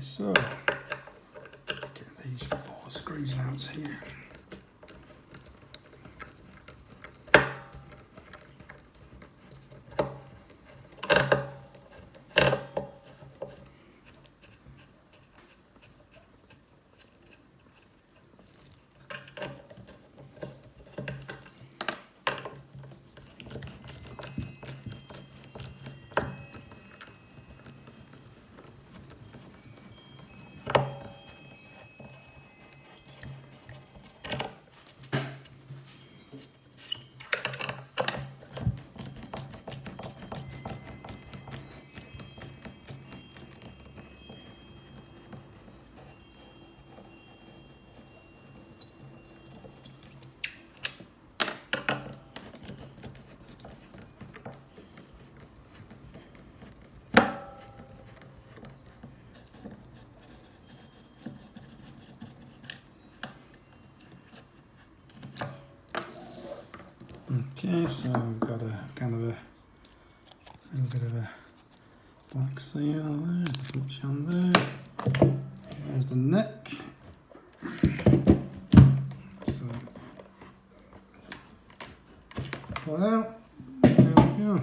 so let's get these 4 screws out here. Okay, so we've got a kind of a little bit of a black seal there, as much on there. There's the neck. So pull it out. There we go.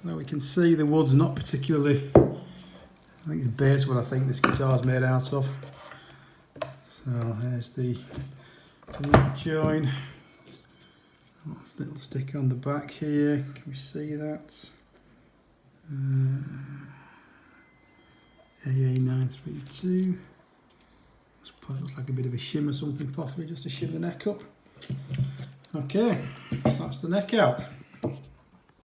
Now we can see the wood's not particularly, I think it's base what I think this guitar is made out of. So there's the neck join. That's a little sticker on the back here. Can we see that? AA932. Looks like a bit of a shim or something, possibly just to shim the neck up. Okay, so that's the neck out.